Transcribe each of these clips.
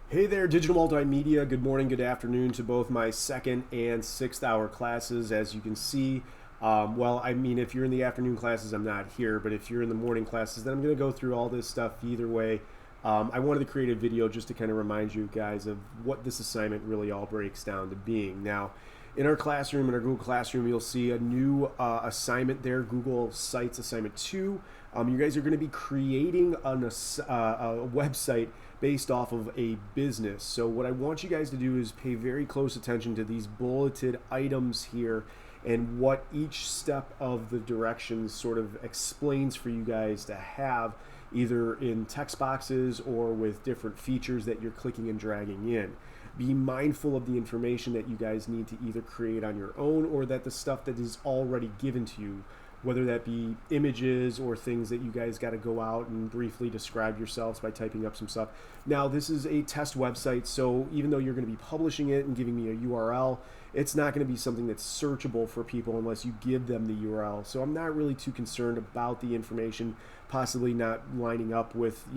Hey there, digital multimedia. Good morning, good afternoon to both my second and sixth hour classes. As you can see, if you're in the afternoon classes, I'm not here, but if you're in the morning classes, then I'm going to go through all this stuff either way. I wanted to create a video just to kind of remind you guys of what this assignment really all breaks down to being. Now, in our classroom, in our Google Classroom, you'll see a new assignment there, Google Sites Assignment 2. You guys are going to be creating a website based off of a business. So what I want you guys to do is pay very close attention to these bulleted items here and what each step of the directions sort of explains for you guys to have either in text boxes or with different features that you're clicking and dragging in. Be mindful of the information that you guys need to either create on your own or that the stuff that is already given to you, whether that be images or things that you guys got to go out and briefly describe yourselves by typing up some stuff. Now, this is a test website, so even though you're going to be publishing it and giving me a URL, it's not going to be something that's searchable for people unless you give them the URL. So I'm not really too concerned about the information possibly not lining up with,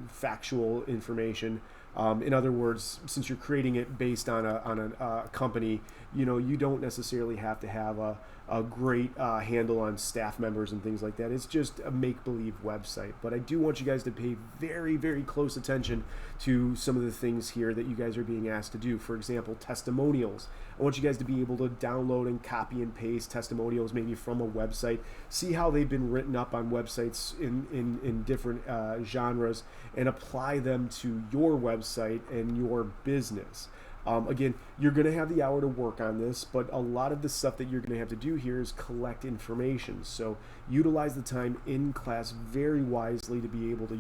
factual information. In other words, since you're creating it based on a company, you don't necessarily have to have a great handle on staff members and things like that. It's just a make-believe website. But I do want you guys to pay very, very close attention to some of the things here that you guys are being asked to do. For example, testimonials. I want you guys to be able to download and copy and paste testimonials maybe from a website. See how they've been written up on websites in different genres and apply them to your website and your business. Again, you're going to have the hour to work on this, but a lot of the stuff that you're going to have to do here is collect information. So utilize the time in class very wisely to be able to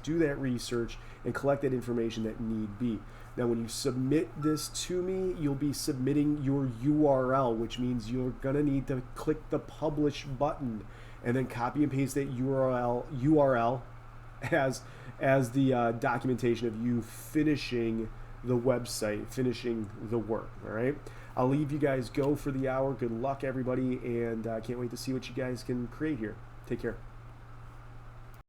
do that research, and collect that information that need be. Now, when you submit this to me, you'll be submitting your URL, which means you're going to need to click the publish button and then copy and paste that URL as the documentation of you finishing the website, finishing the work. All right, I'll leave you guys go for the hour. Good luck, everybody, and I can't wait to see what you guys can create here. Take care.